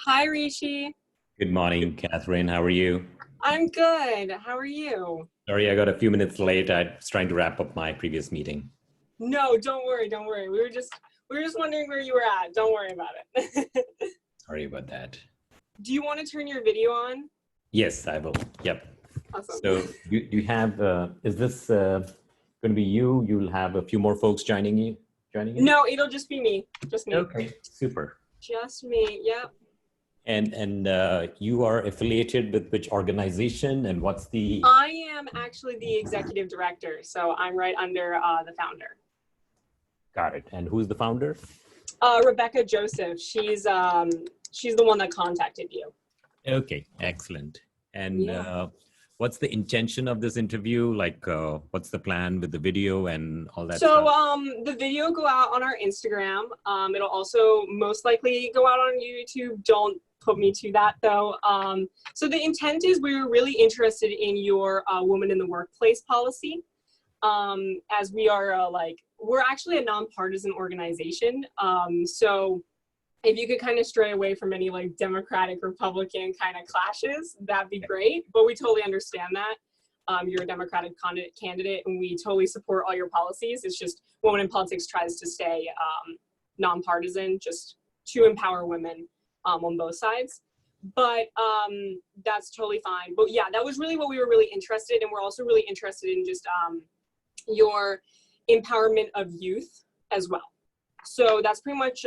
Hi, Rishi. Good morning, Catherine. How are you? I'm good. How are you? Sorry, I got a few minutes late. I was trying to wrap up my previous meeting. No, don't worry, don't worry. We were just wondering where you were at. Don't worry about it. Sorry about that. Do you want to turn your video on? Yes, I will. Yep. Awesome. So you have, is this going to be you? You'll have a few more folks joining in? No, it'll just be me. Just me. Okay, super. Just me. Yep. And you are affiliated with which organization and what's the... I am actually the executive director, so I'm right under the founder. Got it. And who's the founder? Rebecca Joseph. She's the one that contacted you. Okay, excellent. And Yeah. what's the intention of this interview? Like, what's the plan with the video and all that So stuff? the video go out on our Instagram. It'll also most likely go out on YouTube. Don't put me to that though. So the intent is we were really interested in your woman in the workplace policy. As we are we're actually a nonpartisan organization. So if you could kind of stray away from any like Democratic Republican kind of clashes, that'd be great. But we totally understand that. You're a Democratic candidate and we totally support all your policies. It's just Women in Politics tries to stay nonpartisan, just to empower women on both sides. But that's totally fine. But yeah, that was really what we were really interested in. We're also really interested in just your empowerment of youth as well. So that's pretty much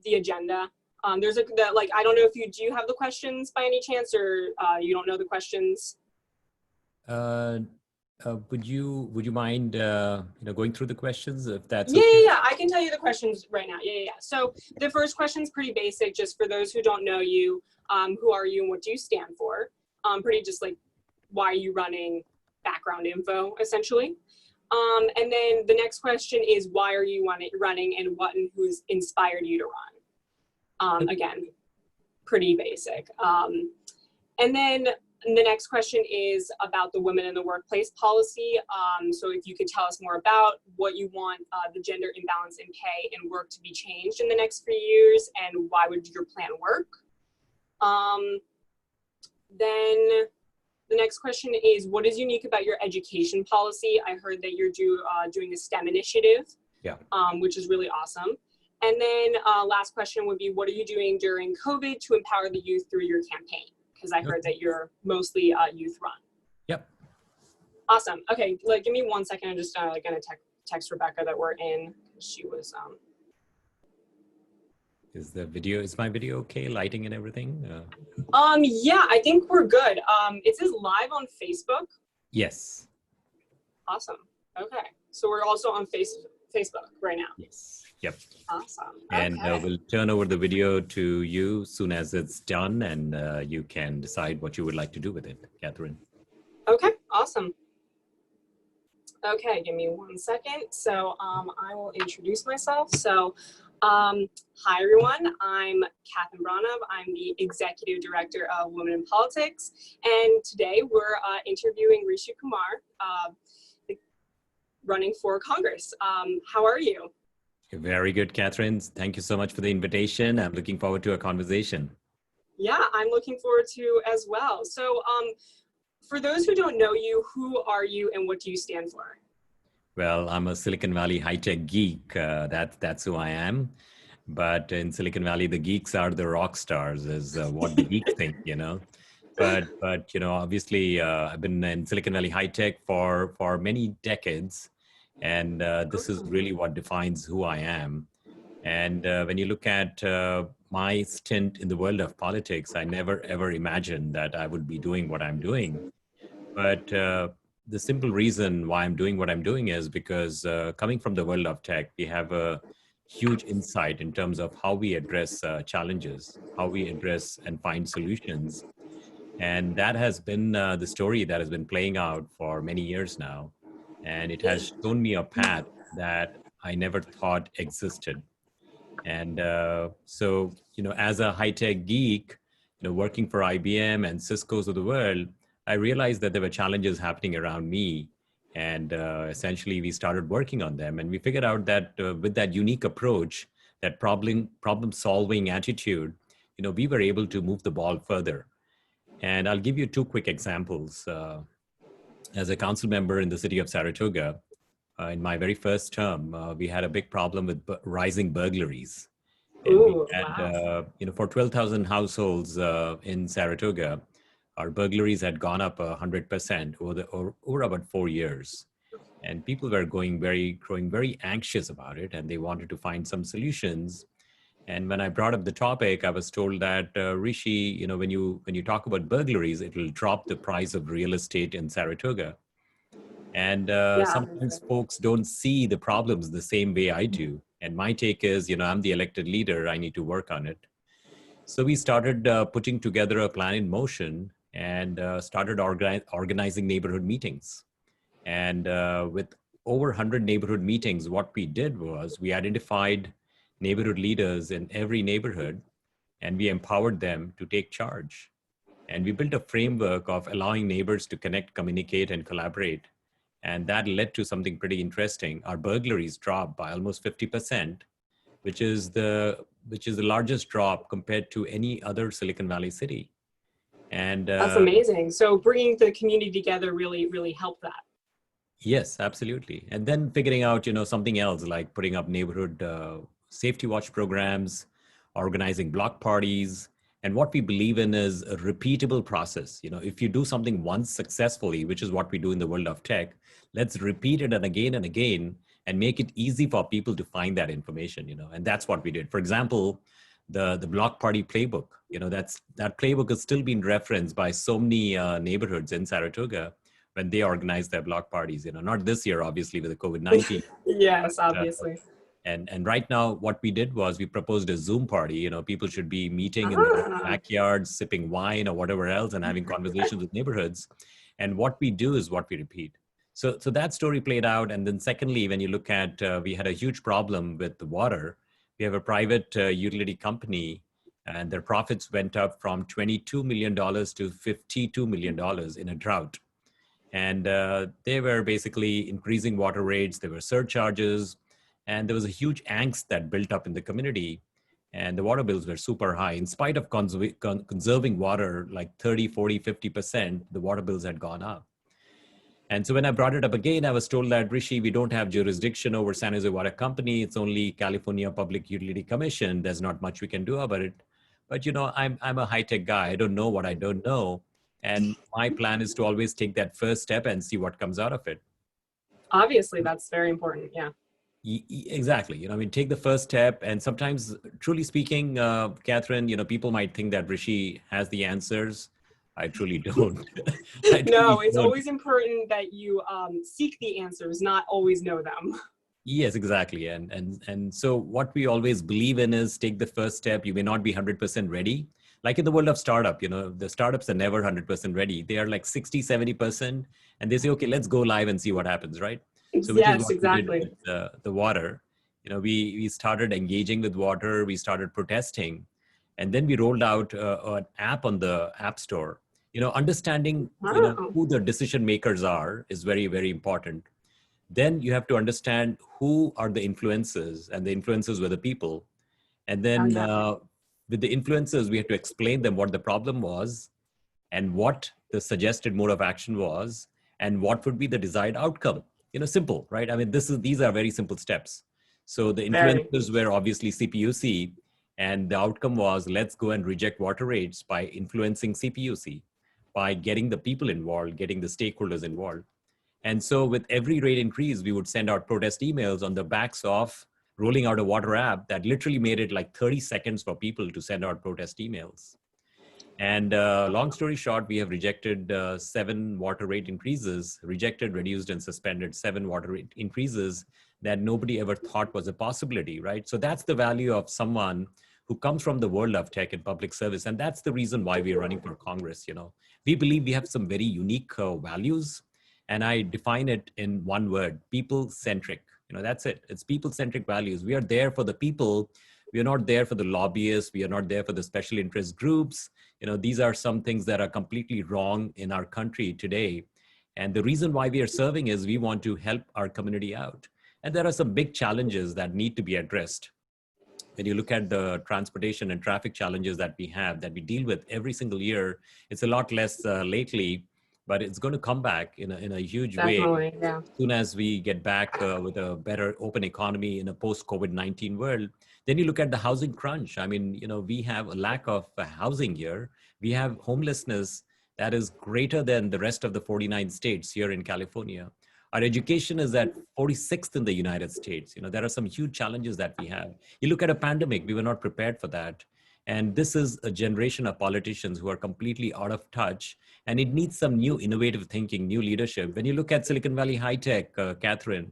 the agenda. I don't know if do you have the questions by any chance, or you don't know the questions? Uh, would you mind going through the questions if that's Yeah, okay? yeah, yeah. I can tell you the questions right now. Yeah, yeah, yeah. So the first question is pretty basic, just for those who don't know you. Who are you and what do you stand for? Pretty just like why are you running, background info essentially. And then the next question is why are you running and what and who's inspired you to run? Again, pretty basic. And then the next question is about the women in the workplace policy. So if you could tell us more about what you want the gender imbalance in pay and work to be changed in the next few years, and why would your plan work? Then the next question is, what is unique about your education policy? I heard that you're doing a STEM initiative, Yeah. Which is really awesome. And then last question would be, what are you doing during COVID to empower the youth through your campaign? Because I heard that you're mostly youth run. Yep. Awesome. Okay, give me 1 second. I'm just gonna text Rebecca that we're in. She was Is my video okay? Lighting and everything? Yeah, I think we're good. It says live on Facebook. Yes. Awesome. Okay, so we're also on Facebook right now. Yes. Yep. Awesome. And Okay. we'll turn over the video to you soon as it's done, and you can decide what you would like to do with it, Catherine. Okay, awesome. Okay, give me 1 second. So I will introduce myself. So hi everyone, I'm Catherine Branov. I'm the Executive Director of Women in Politics. And today we're interviewing Rishi Kumar, running for Congress. How are you? Very good, Catherine. Thank you so much for the invitation. I'm looking forward to a conversation. Yeah, I'm looking forward to as well. So for those who don't know you, who are you and what do you stand for? Well, I'm a Silicon Valley high-tech geek. That's who I am. But in Silicon Valley, the geeks are the rock stars, is what the geeks think, But obviously, I've been in Silicon Valley high-tech for many decades. And this is really what defines who I am. And when you look at my stint in the world of politics, I never, ever imagined that I would be doing what I'm doing. But the simple reason why I'm doing what I'm doing is because coming from the world of tech, we have a huge insight in terms of how we address challenges, how we address and find solutions. And that has been the story that has been playing out for many years now. And it has shown me a path that I never thought existed. And so, as a high-tech geek, working for IBM and Cisco's of the world, I realized that there were challenges happening around me. And essentially, we started working on them. And we figured out that with that unique approach, that problem-solving attitude, we were able to move the ball further. And I'll give you two quick examples. As a council member in the city of Saratoga, in my very first term, we had a big problem with rising burglaries. And we Ooh, had, wow. for 12,000 households in Saratoga, our burglaries had gone up 100% over about 4 years. And people were growing very anxious about it, and they wanted to find some solutions. And when I brought up the topic, I was told that Rishi, when you talk about burglaries, it will drop the price of real estate in Saratoga. And Yeah. sometimes folks don't see the problems the same way I do. And my take is, I'm the elected leader. I need to work on it. So we started putting together a plan in motion and started organizing neighborhood meetings. And with over 100 neighborhood meetings, what we did was we identified neighborhood leaders in every neighborhood, and we empowered them to take charge. And we built a framework of allowing neighbors to connect, communicate, and collaborate. And that led to something pretty interesting. Our burglaries dropped by almost 50%, which is the largest drop compared to any other Silicon Valley city. And That's amazing. So bringing the community together really, really helped that. yes, absolutely. And then figuring out, something else like putting up neighborhood safety watch programs, organizing block parties. And what we believe in is a repeatable process. If you do something once successfully, which is what we do in the world of tech, let's repeat it and again and make it easy for people to find that information, and that's what we did. For example, the block party playbook, that playbook is still being referenced by so many neighborhoods in Saratoga when they organize their block parties, not this year, obviously, with the COVID-19. Yes, uh, obviously. and right now, what we did was we proposed a Zoom party. People should be meeting in their Ah, backyards, sipping wine or whatever else, and having conversations with neighborhoods. And what we do is what we repeat. So that story played out. And then secondly, when you look at, we had a huge problem with the water. We have a private utility company, and their profits went up from $22 million to $52 million in a drought. And they were basically increasing water rates. There were surcharges, and there was a huge angst that built up in the community. And the water bills were super high. In spite of conserving water, like 30, 40, 50%, the water bills had gone up. And so when I brought it up again, I was told that, Rishi, we don't have jurisdiction over San Jose Water Company. It's only California Public Utility Commission. There's not much we can do about it. But, I'm a high-tech guy. I don't know what I don't know. And my plan is to always take that first step and see what comes out of it. obviously, that's very important. Yeah. Exactly. Take the first step. And sometimes, truly speaking, Catherine, people might think that Rishi has the answers. I truly don't. I truly No, it's don't. always important that you seek the answers, not always know them. Yes, exactly. And so what we always believe in is take the first step. You may not be 100% ready. Like in the world of startup, the startups are never 100% ready. They are like 60, 70%. And they say, okay, let's go live and see what happens, right? So which is Yes, what we did exactly. with the water. We started engaging with water. We started protesting. And then we rolled out an app on the App Store. Understanding, Wow. who the decision makers are is very, very important. Then you have to understand who are the influencers, and the influencers were the people. And Oh, then yeah. with the influencers, we had to explain them what the problem was and what the suggested mode of action was and what would be the desired outcome. Simple, right? I mean, these are very simple steps. So the Very. influencers were obviously CPUC, and the outcome was let's go and reject water rates by influencing CPUC, by getting the people involved, getting the stakeholders involved. And so with every rate increase, we would send out protest emails on the backs of rolling out a water app that literally made it like 30 seconds for people to send out protest emails. And long story short, we have rejected 7 water rate increases, rejected, reduced, and suspended 7 water rate increases that nobody ever thought was a possibility, right? So that's the value of someone who comes from the world of tech and public service. And that's the reason why we are running for Congress. We believe we have some very unique values. And I define it in one word: people-centric. That's it. It's people-centric values. We are there for the people. We are not there for the lobbyists. We are not there for the special interest groups. These are some things that are completely wrong in our country today. And the reason why we are serving is we want to help our community out. And there are some big challenges that need to be addressed. when you look at the transportation and traffic challenges that we have, that we deal with every single year, it's a lot less lately, but it's going to come back in a huge way Definitely, yeah. soon as we get back with a better open economy in a post-COVID-19 world. Then you look at the housing crunch. I mean, we have a lack of housing here. We have homelessness that is greater than the rest of the 49 states here in California. Our education is at 46th in the United States. There are some huge challenges that we have. You look at a pandemic, we were not prepared for that. And this is a generation of politicians who are completely out of touch, and it needs some new innovative thinking, new leadership. When you look at Silicon Valley high tech, Catherine,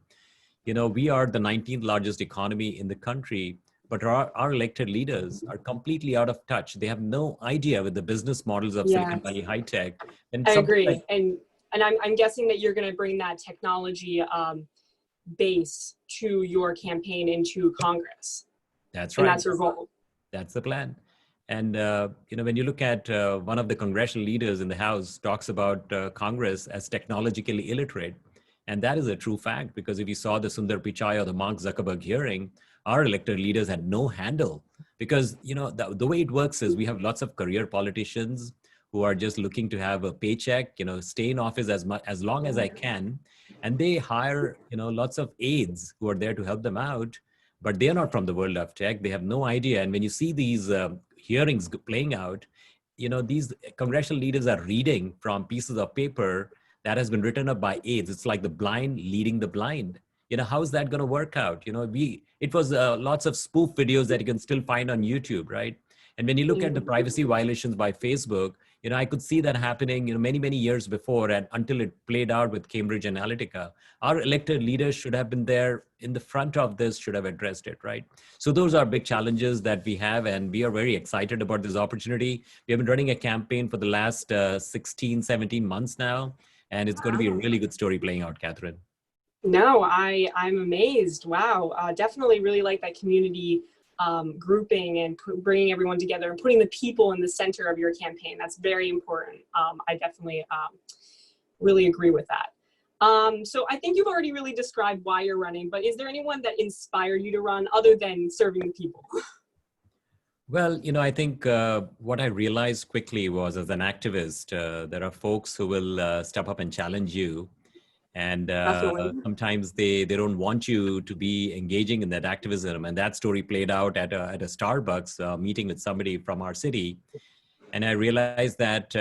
we are the 19th largest economy in the country, but our elected leaders are completely out of touch. They have no idea with the business models of Silicon Yes, Valley high tech. And I something like, agree. And I'm guessing that you're going to bring that technology base to your campaign into Congress. that's And right. that's your goal. That's the plan. And when you look at one of the congressional leaders in the House talks about Congress as technologically illiterate, and that is a true fact, because if you saw the Sundar Pichai or the Mark Zuckerberg hearing, our elected leaders had no handle, because the way it works is we have lots of career politicians who are just looking to have a paycheck, stay in office as long as I can, and they hire lots of aides who are there to help them out, but they're not from the world of tech. They have no idea. And when you see these hearings playing out, these congressional leaders are reading from pieces of paper that has been written up by aides. It's like the blind leading the blind. How is that going to work out? It was lots of spoof videos that you can still find on YouTube, right? And when you look at the privacy violations by Facebook, I could see that happening, many, many years before, and until it played out with Cambridge Analytica. Our elected leaders should have been there in the front of this, should have addressed it, right? So those are big challenges that we have, and we are very excited about this opportunity. We have been running a campaign for the last 16, 17 months now, and it's going to be a really good story playing out, Catherine. No, I'm amazed. Wow. Definitely really like that community grouping and bringing everyone together and putting the people in the center of your campaign. That's very important. I definitely really agree with that. So I think you've already really described why you're running, but is there anyone that inspired you to run other than serving the people? Well, I think what I realized quickly was, as an activist, there are folks who will step up and challenge you. And sometimes they don't want you to be engaging in that activism. And that story played out at a Starbucks meeting with somebody from our city. And I realized that,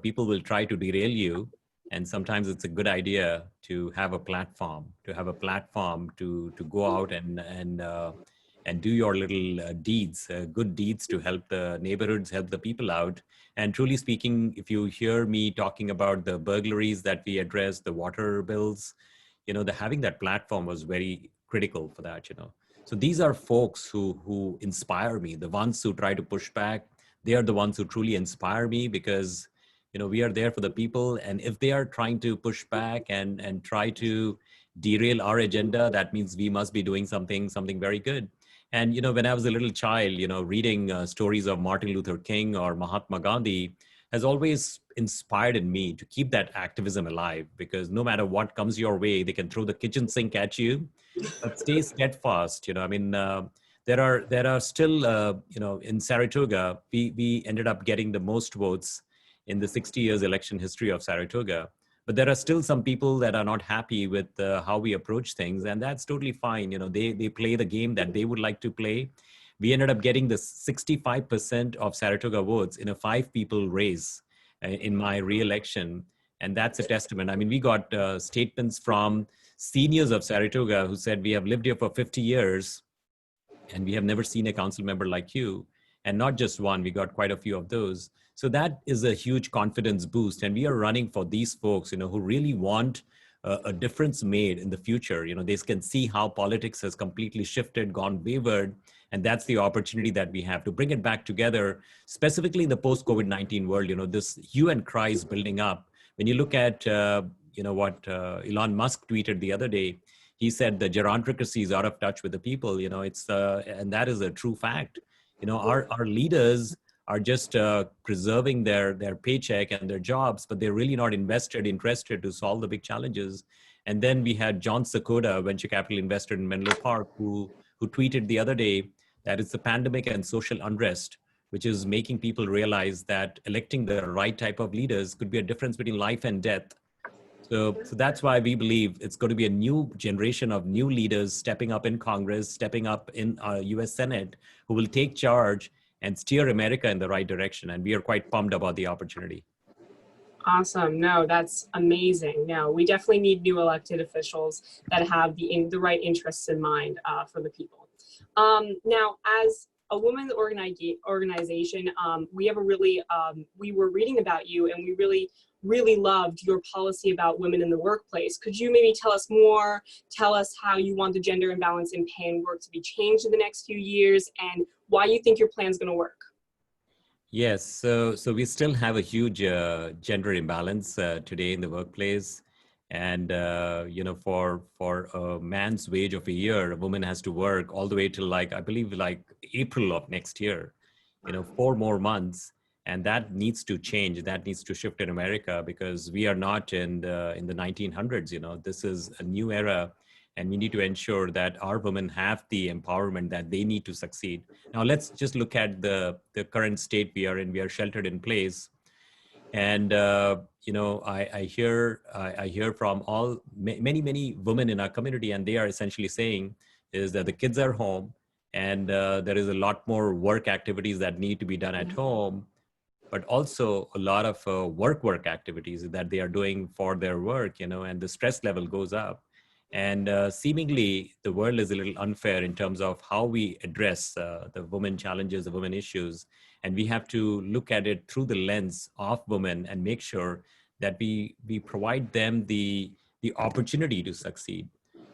people will try to derail you. And sometimes it's a good idea to have a platform, to go out and do your little deeds, good deeds, to help the neighborhoods, help the people out. And truly speaking, if you hear me talking about the burglaries that we address, the water bills, having that platform was very critical for that. So these are folks who inspire me, the ones who try to push back. They are the ones who truly inspire me, because we are there for the people. And if they are trying to push back and try to derail our agenda, that means we must be doing something very good. And, when I was a little child, reading stories of Martin Luther King or Mahatma Gandhi has always inspired in me to keep that activism alive, because no matter what comes your way, they can throw the kitchen sink at you, but stay steadfast. There are still, in Saratoga, we ended up getting the most votes in the 60 years election history of Saratoga. But there are still some people that are not happy with how we approach things, and that's totally fine. They play the game that they would like to play. We ended up getting the 65% of Saratoga votes in a 5-people race in my re-election, and that's a testament. I mean, we got statements from seniors of Saratoga who said, "We have lived here for 50 years, and we have never seen a council member like you." And not just one, we got quite a few of those. So that is a huge confidence boost. And we are running for these folks, who really want a difference made in the future. They can see how politics has completely shifted, gone wayward. And that's the opportunity that we have to bring it back together, specifically in the post-COVID-19 world. This hue and cry is building up. When you look at, what Elon Musk tweeted the other day, he said the gerontocracy is out of touch with the people. And that is a true fact. Our leaders are just preserving their paycheck and their jobs, but they're really not interested to solve the big challenges. And then we had John Sakota, venture capital investor in Menlo Park, who tweeted the other day that it's the pandemic and social unrest, which is making people realize that electing the right type of leaders could be a difference between life and death. So that's why we believe it's going to be a new generation of new leaders stepping up in Congress, stepping up in our US Senate, who will take charge and steer America in the right direction. And we are quite pumped about the opportunity. Awesome. No, that's amazing. No, we definitely need new elected officials that have the right interests in mind for the people. Now, as a women's organization, we have a really, we were reading about you and we really loved your policy about women in the workplace. Could you maybe tell us more, tell us how you want the gender imbalance in pay and work to be changed in the next few years and why you think your plan is going to work? Yes, so we still have a huge gender imbalance today in the workplace, and for a man's wage of a year, a woman has to work all the way till I believe April of next year, 4 more months, and that needs to change. That needs to shift in America because we are not in the 1900s. This is a new era, and we need to ensure that our women have the empowerment that they need to succeed. Now, let's just look at the current state we are in. We are sheltered in place. And, I hear from many women in our community, and they are essentially saying is that the kids are home and there is a lot more work activities that need to be done at home, but also a lot of work activities that they are doing for their work, and the stress level goes up. And seemingly, the world is a little unfair in terms of how we address the women challenges, the women issues. And we have to look at it through the lens of women and make sure that we provide them the opportunity to succeed.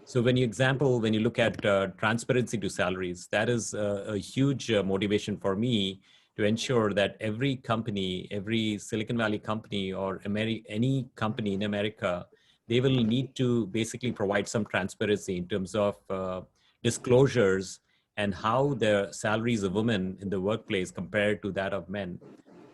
So when you look at transparency to salaries, that is a huge motivation for me to ensure that every company, every Silicon Valley company or any company in America, they will need to basically provide some transparency in terms of disclosures and how the salaries of women in the workplace compared to that of men.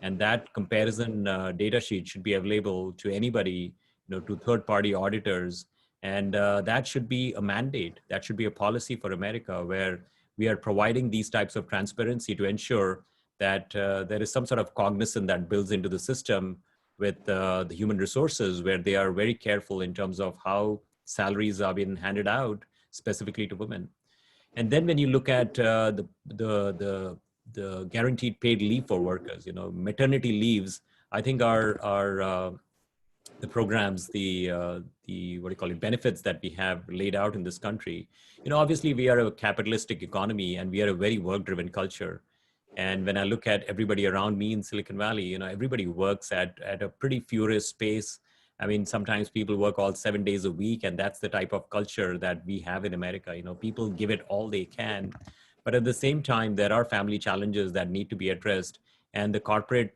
And that comparison data sheet should be available to anybody, to third-party auditors. And that should be a mandate. That should be a policy for America where we are providing these types of transparency to ensure that there is some sort of cognizance that builds into the system with the human resources, where they are very careful in terms of how salaries are being handed out specifically to women. And then when you look at the guaranteed paid leave for workers, maternity leaves, I think are the programs, the what do you call it, benefits that we have laid out in this country. Obviously we are a capitalistic economy and we are a very work-driven culture. And when I look at everybody around me in Silicon Valley, everybody works at a pretty furious pace. I mean, sometimes people work all 7 days a week, and that's the type of culture that we have in America. People give it all they can, but at the same time, there are family challenges that need to be addressed, and the corporate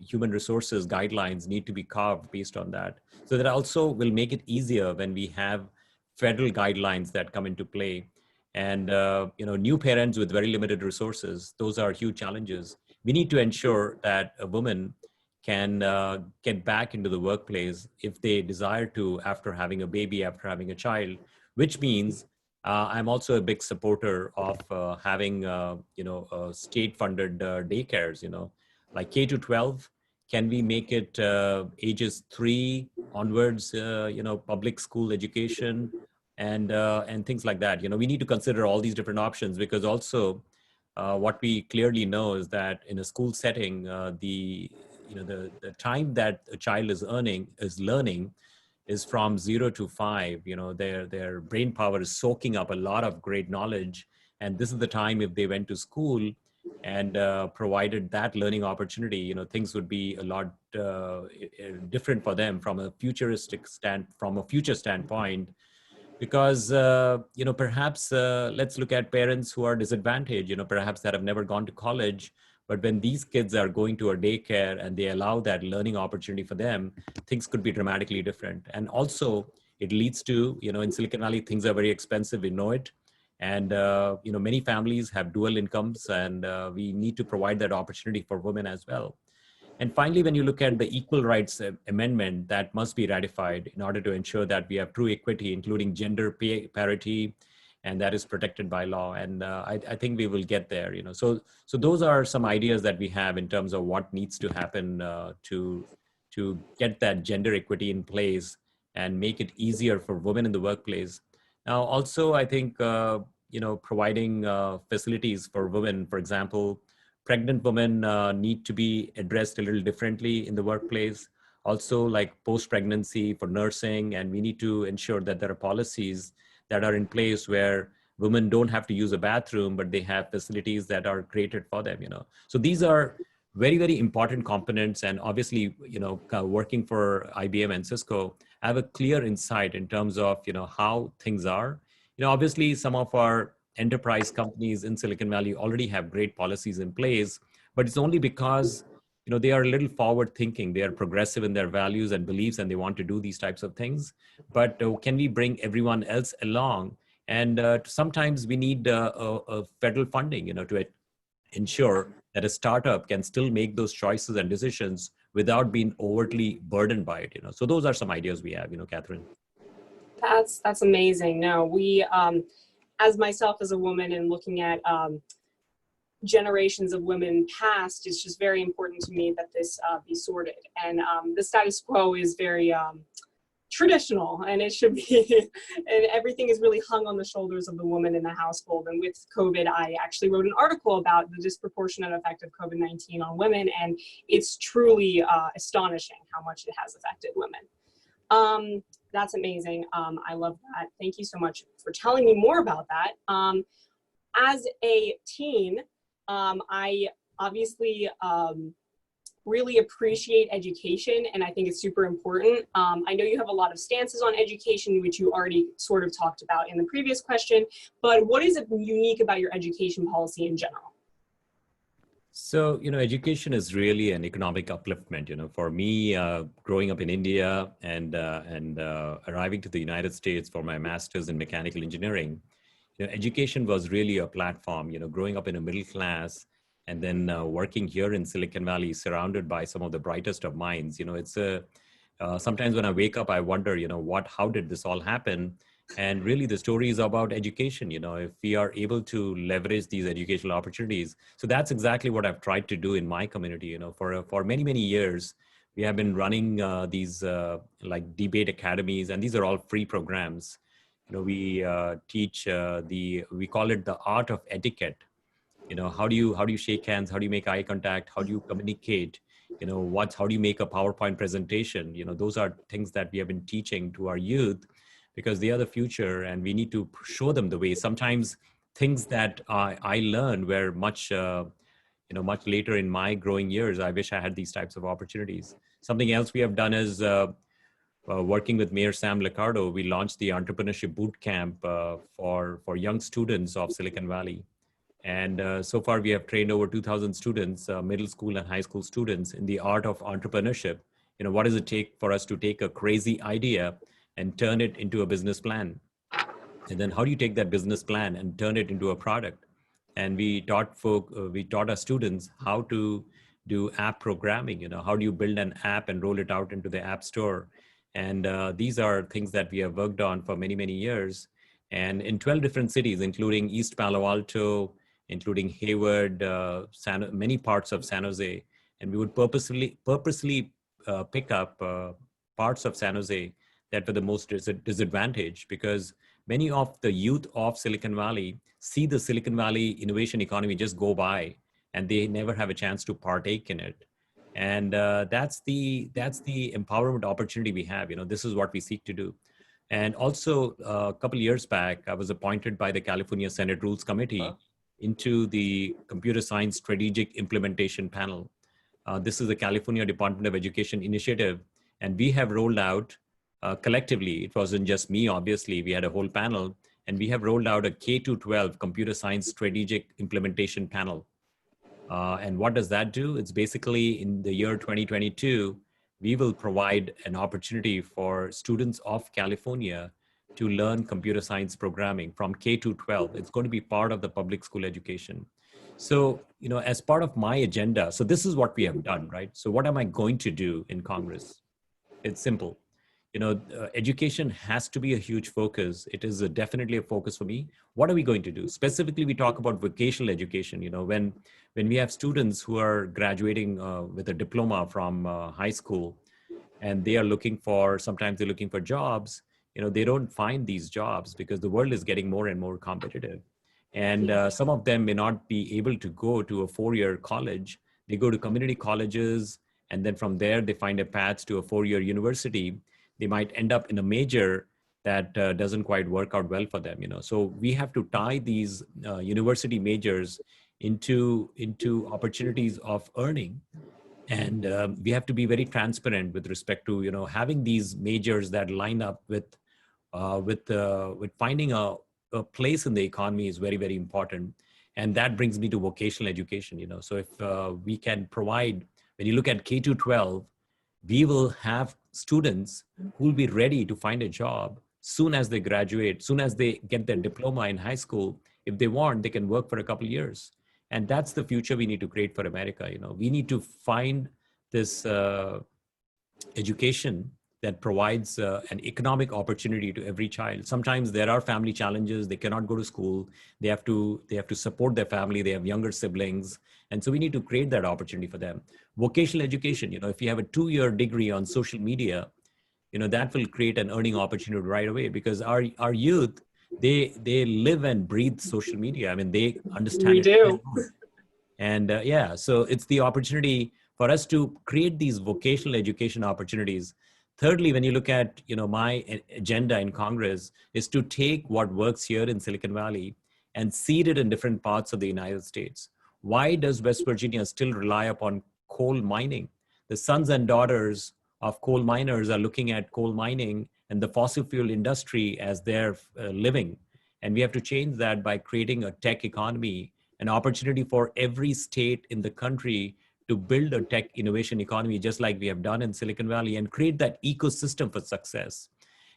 human resources guidelines need to be carved based on that. So that also will make it easier when we have federal guidelines that come into play. And new parents with very limited resources, those are huge challenges. We need to ensure that a woman can get back into the workplace if they desire to, after having a baby, after having a child, which means I'm also a big supporter of having state-funded daycares, like K to 12. Can we make it ages 3 onwards, public school education, and things like that? We need to consider all these different options, because also what we clearly know is that in a school setting, the time that a child is learning is from 0 to 5. Their brain power is soaking up a lot of great knowledge, and this is the time, if they went to school and provided that learning opportunity, things would be a lot different for them from a future standpoint. Because perhaps let's look at parents who are disadvantaged, perhaps that have never gone to college, but when these kids are going to a daycare and they allow that learning opportunity for them, things could be dramatically different. And also it leads to, in Silicon Valley, things are very expensive, we know it. And many families have dual incomes, and we need to provide that opportunity for women as well. And finally, when you look at the Equal Rights Amendment that must be ratified in order to ensure that we have true equity, including gender pay parity and that is protected by law. And I think we will get there, So those are some ideas that we have in terms of what needs to happen to get that gender equity in place and make it easier for women in the workplace. Now, also, I think, providing facilities for women, for example, pregnant women need to be addressed a little differently in the workplace. Also, like post-pregnancy for nursing, and we need to ensure that there are policies that are in place where women don't have to use a bathroom, but they have facilities that are created for them, So these are very, very important components. And obviously, working for IBM and Cisco, I have a clear insight in terms of, how things are. Obviously, some of our enterprise companies in Silicon Valley already have great policies in place, but it's only because they are a little forward thinking. They are progressive in their values and beliefs, and they want to do these types of things. But can we bring everyone else along? And sometimes we need a federal funding, to ensure that a startup can still make those choices and decisions without being overtly burdened by it. So those are some ideas we have, Catherine. That's amazing. No, we, as myself as a woman and looking at generations of women past, it's just very important to me that this be sorted. And the status quo is very traditional, and it should be, and everything is really hung on the shoulders of the woman in the household. And with COVID, I actually wrote an article about the disproportionate effect of COVID-19 on women, and it's truly astonishing how much it has affected women. That's amazing. I love that. Thank you so much for telling me more about that. As a teen, I obviously really appreciate education, and I think it's super important. I know you have a lot of stances on education, which you already sort of talked about in the previous question, but what is unique about your education policy in general? So, education is really an economic upliftment. For me, growing up in India and arriving to the United States for my master's in mechanical engineering, education was really a platform. Growing up in a middle class and then working here in Silicon Valley, surrounded by some of the brightest of minds. It's sometimes when I wake up, I wonder, how did this all happen? And really, the story is about education. If we are able to leverage these educational opportunities. So that's exactly what I've tried to do in my community. For many, many years, we have been running these like debate academies, and these are all free programs. We teach we call it the art of etiquette. How do you shake hands? How do you make eye contact? How do you communicate? How do you make a PowerPoint presentation? Those are things that we have been teaching to our youth, because they are the future, and we need to show them the way. Sometimes things that I learned were much later in my growing years. I wish I had these types of opportunities. Something else we have done is working with Mayor Sam Liccardo, we launched the Entrepreneurship Boot Camp for young students of Silicon Valley. And so far, we have trained over 2,000 students, middle school and high school students, in the art of entrepreneurship. What does it take for us to take a crazy idea and turn it into a business plan? And then how do you take that business plan and turn it into a product? And we taught our students how to do app programming. How do you build an app and roll it out into the app store? And these are things that we have worked on for many, many years. And in 12 different cities, including East Palo Alto, including Hayward, many parts of San Jose. And we would purposely pick up parts of San Jose that were the most disadvantaged, because many of the youth of Silicon Valley see the Silicon Valley innovation economy just go by, and they never have a chance to partake in it. And that's the empowerment opportunity we have. This is what we seek to do. And also, a couple of years back, I was appointed by the California Senate Rules Committee into the Computer Science Strategic Implementation Panel. This is the California Department of Education initiative, and we have rolled out collectively, it wasn't just me, obviously, we had a whole panel, and we have rolled out a K-12 Computer Science Strategic Implementation Panel. And what does that do? It's basically, in the year 2022, we will provide an opportunity for students of California to learn computer science programming from K-12. It's going to be part of the public school education. So, as part of my agenda, so this is what we have done, right? So what am I going to do in Congress? It's simple. education has to be a huge focus. It is definitely a focus for me. What are we going to do? Specifically, we talk about vocational education. When we have students who are graduating with a diploma from high school, and they are sometimes they're looking for jobs, they don't find these jobs because the world is getting more and more competitive. And some of them may not be able to go to a 4-year college. They go to community colleges, and then from there they find a path to a 4-year university. They might end up in a major that doesn't quite work out well for them. So we have to tie these university majors into opportunities of earning. And we have to be very transparent with respect to having these majors that line up with finding a place in the economy is very, very important. And that brings me to vocational education. So if we can provide, when you look at K to 12, we will have students who will be ready to find a job soon as they graduate, soon as they get their diploma in high school. If they want, they can work for a couple of years. And that's the future we need to create for America. We need to find this education that provides an economic opportunity to every child. Sometimes there are family challenges. They cannot go to school. They have to support their family. They have younger siblings. And so we need to create that opportunity for them. Vocational education, if you have a 2-year degree on social media, that will create an earning opportunity right away, because our youth, they live and breathe social media. I mean, they understand We it. do. And so it's the opportunity for us to create these vocational education opportunities. Thirdly, when you look at, my agenda in Congress is to take what works here in Silicon Valley and seed it in different parts of the United States. Why does West Virginia still rely upon coal mining? The sons and daughters of coal miners are looking at coal mining and the fossil fuel industry as their living. And we have to change that by creating a tech economy, an opportunity for every state in the country to build a tech innovation economy, just like we have done in Silicon Valley, and create that ecosystem for success.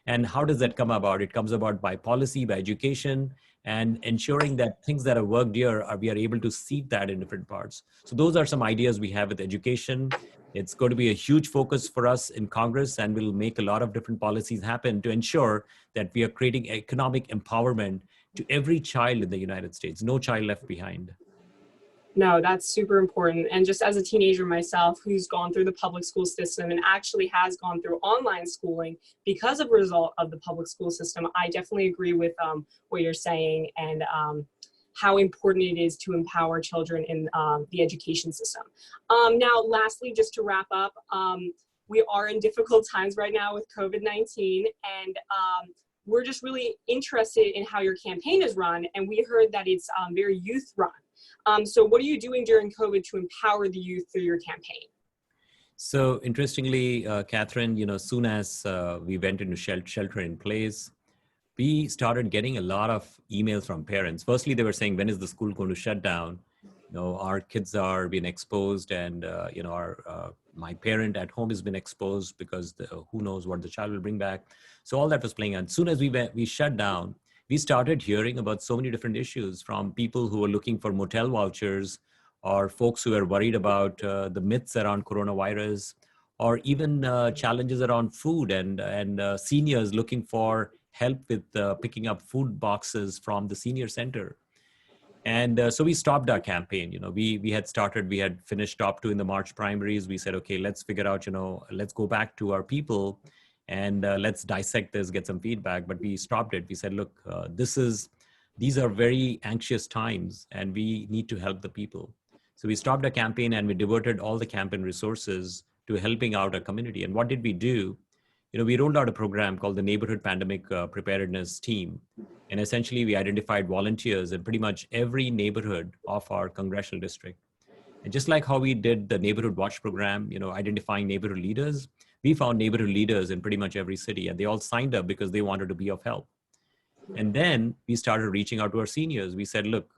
And how does that come about? It comes about by policy, by education, and ensuring that things that have worked here, we are able to seed that in different parts. So those are some ideas we have with education. It's going to be a huge focus for us in Congress, and we'll make a lot of different policies happen to ensure that we are creating economic empowerment to every child in the United States, no child left behind. No, that's super important. And just as a teenager myself, who's gone through the public school system and actually has gone through online schooling because of a result of the public school system, I definitely agree with what you're saying, and how important it is to empower children in the education system. Now, lastly, just to wrap up, we are in difficult times right now with COVID-19, and we're just really interested in how your campaign is run, and we heard that it's very youth run. So what are you doing during COVID to empower the youth through your campaign? So interestingly, Catherine, soon as we went into shelter in place, we started getting a lot of emails from parents. Firstly, they were saying, when is the school going to shut down? Our kids are being exposed, and my parent at home has been exposed because who knows what the child will bring back. So all that was playing out. As soon as we shut down, we started hearing about so many different issues from people who were looking for motel vouchers, or folks who are worried about the myths around coronavirus, or even challenges around food, and seniors looking for help with picking up food boxes from the senior center. And so we stopped our campaign. We had finished top 2 in the March primaries. We said, okay, let's figure out, let's go back to our people and let's dissect this, get some feedback. But we stopped it. We said, look, these are very anxious times, and we need to help the people. So we stopped our campaign, and we diverted all the campaign resources to helping out our community. And what did we do? We rolled out a program called the Neighborhood Pandemic Preparedness Team. And essentially, we identified volunteers in pretty much every neighborhood of our congressional district. And just like how we did the Neighborhood Watch program, identifying neighborhood leaders, we found neighborhood leaders in pretty much every city, and they all signed up because they wanted to be of help. And then we started reaching out to our seniors. We said, look,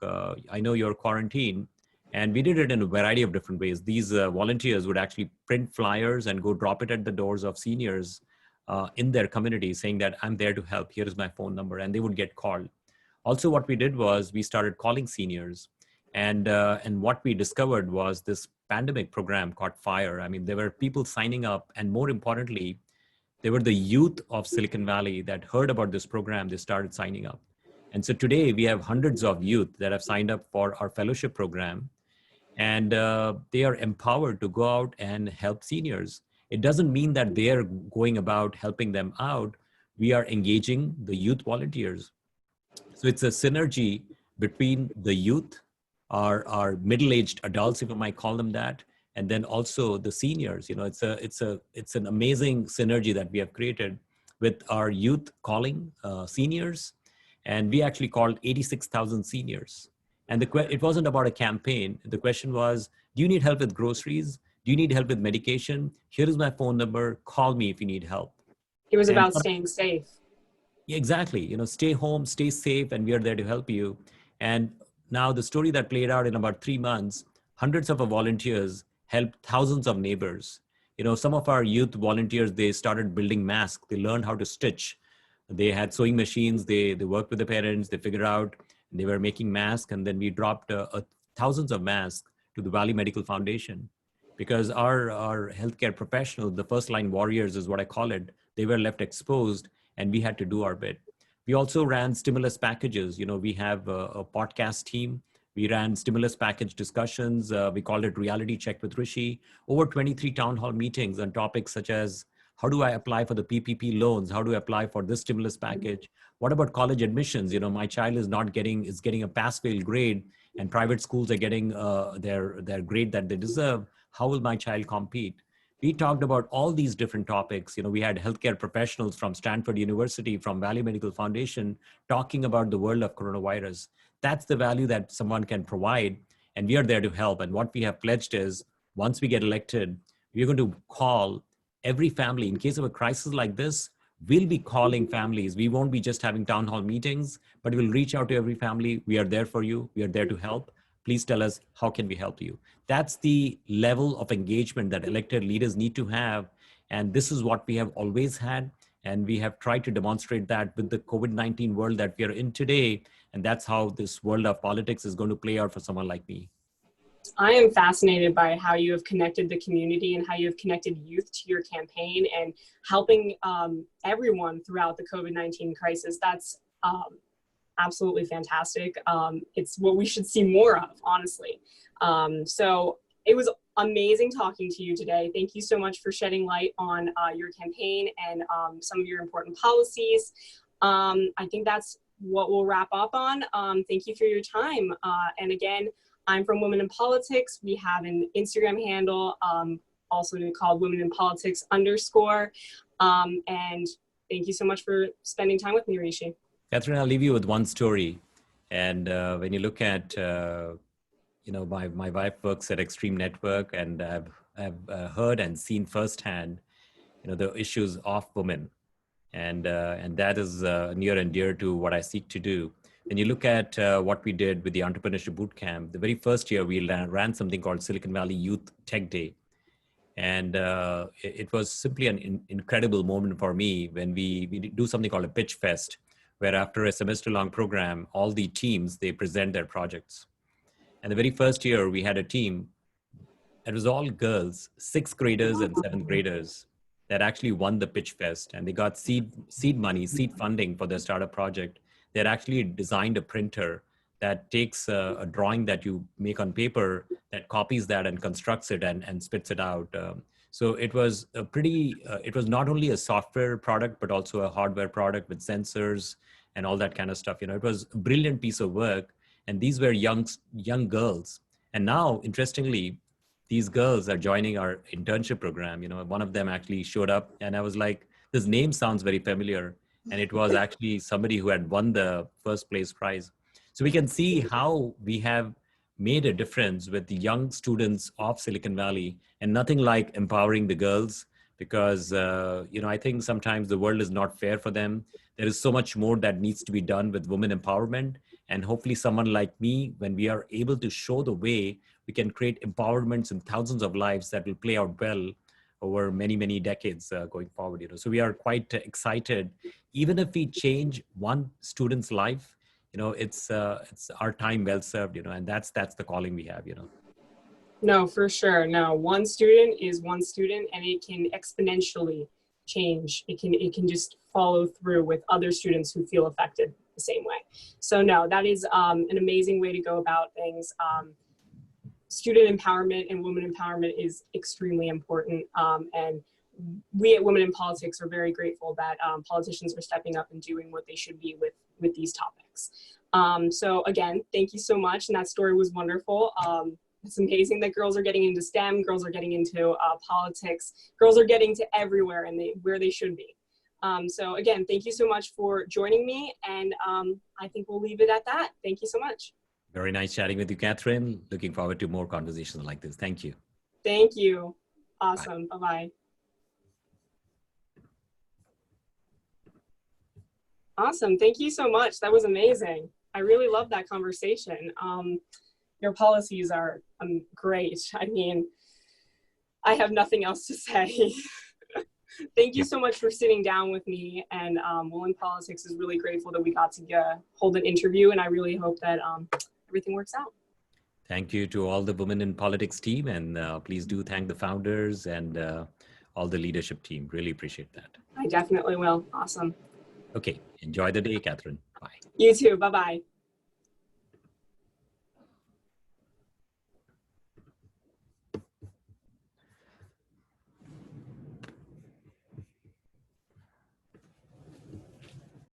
I know you're quarantined. And we did it in a variety of different ways. These volunteers would actually print flyers and go drop it at the doors of seniors in their community, saying that I'm there to help. Here is my phone number. And they would get called. Also, what we did was we started calling seniors. And what we discovered was this pandemic program caught fire. I mean, there were people signing up. And more importantly, They were the youth of Silicon Valley that heard about this program. They started signing up. And so today we have hundreds of youth that have signed up for our fellowship program, and they are empowered to go out and help seniors. It doesn't mean that they are going about helping them out. We are engaging the youth volunteers. So it's a synergy between the youth, our middle-aged adults, if I might call them that, and then also the seniors. You know, it's an amazing synergy that we have created with our youth calling seniors, and we actually called 86,000 seniors. And it wasn't about a campaign. The question was, do you need help with groceries? Do you need help with medication? Here is my phone number. Call me if you need help. It was And about staying safe. yeah, exactly. You know, stay home, stay safe, and we are there to help you. And now the story that played out in about 3 months, hundreds of our volunteers helped thousands of neighbors. You know, some of our youth volunteers, they started building masks. They learned how to stitch. They had sewing machines. They worked with the parents. They figured out they were making masks. And then we dropped thousands of masks to the Valley Medical Foundation, because our healthcare professionals, the first line warriors is what I call it, they were left exposed, and we had to do our bit. We also ran stimulus packages. You know, we have a podcast team. We ran stimulus package discussions. We called it Reality Check with Rishi. Over 23 town hall meetings on topics such as, how do I apply for the PPP loans? How do I apply for this stimulus package? What about college admissions? You know, my child is getting a pass-fail grade, and private schools are getting their grade that they deserve. How will my child compete? We talked about all these different topics. You know, we had healthcare professionals from Stanford University, from Valley Medical Foundation, talking about the world of coronavirus. That's the value that someone can provide, and we are there to help. And what we have pledged is, once we get elected, we're going to call every family. In case of a crisis like this, we'll be calling families. We won't be just having town hall meetings, but we'll reach out to every family. We are there for you. We are there to help. Please tell us, how can we help you? That's the level of engagement that elected leaders need to have. And this is what we have always had. And we have tried to demonstrate that with the COVID-19 world that we are in today. And that's how this world of politics is going to play out for someone like me. I am fascinated by how you have connected the community and how you have connected youth to your campaign and helping everyone throughout the COVID-19 crisis. That's absolutely fantastic. It's what we should see more of, honestly. So it was amazing talking to you today. Thank you so much for shedding light on your campaign and some of your important policies. I think that's what we'll wrap up on. Thank you for your time. And again, I'm from Women in Politics. We have an Instagram handle, also called Women in Politics _. And thank you so much for spending time with me, Rishi. Catherine, I'll leave you with one story. And when you look at, you know, my wife works at Extreme Network, and I've heard and seen firsthand, you know, the issues of women. And that is near and dear to what I seek to do. When you look at what we did with the Entrepreneurship Bootcamp, the very first year we ran something called Silicon Valley Youth Tech Day. And it was simply an incredible moment for me when we do something called a pitch fest, where after a semester-long program, all the teams, they present their projects. And the very first year we had a team, it was all girls, 6th graders and 7th graders, that actually won the pitch fest, and they got seed money, seed funding for their startup project. They had actually designed a printer that takes a drawing that you make on paper, that copies that and constructs it and spits it out. So it was a it was not only a software product, but also a hardware product with sensors and all that kind of stuff. You know, it was a brilliant piece of work. And these were young girls. And now, interestingly, these girls are joining our internship program. You know, one of them actually showed up, and I was like, this name sounds very familiar. And it was actually somebody who had won the first place prize. So we can see how we have made a difference with the young students of Silicon Valley, and nothing like empowering the girls, because, you know, I think sometimes the world is not fair for them. There is so much more that needs to be done with women empowerment. And hopefully someone like me, when we are able to show the way, we can create empowerments in thousands of lives that will play out well over many, many decades going forward. You know, so we are quite excited. Even if we change one student's life, you know, it's our time well served. You know, and that's the calling we have. You know. No, for sure. No, one student is one student, and it can exponentially change. It can just follow through with other students who feel affected the same way. So no, that is an amazing way to go about things. Student empowerment and women empowerment is extremely important. And we at Women in Politics are very grateful that politicians are stepping up and doing what they should be with these topics. So again, thank you so much. And that story was wonderful. It's amazing that girls are getting into STEM, girls are getting into politics, girls are getting to everywhere and where they should be. So again, thank you so much for joining me. And I think we'll leave it at that. Thank you so much. Very nice chatting with you, Catherine. Looking forward to more conversations like this. Thank you. Thank you. Awesome. Bye-bye. Awesome. Thank you so much. That was amazing. I really love that conversation. Your policies are great. I mean, I have nothing else to say. Thank you so much for sitting down with me. And Women in Politics is really grateful that we got to hold an interview. And I really hope that everything works out. Thank you to all the Women in Politics team. And please do thank the founders and all the leadership team. Really appreciate that. I definitely will. Awesome. Okay. Enjoy the day, Catherine. Bye. You too. Bye-bye.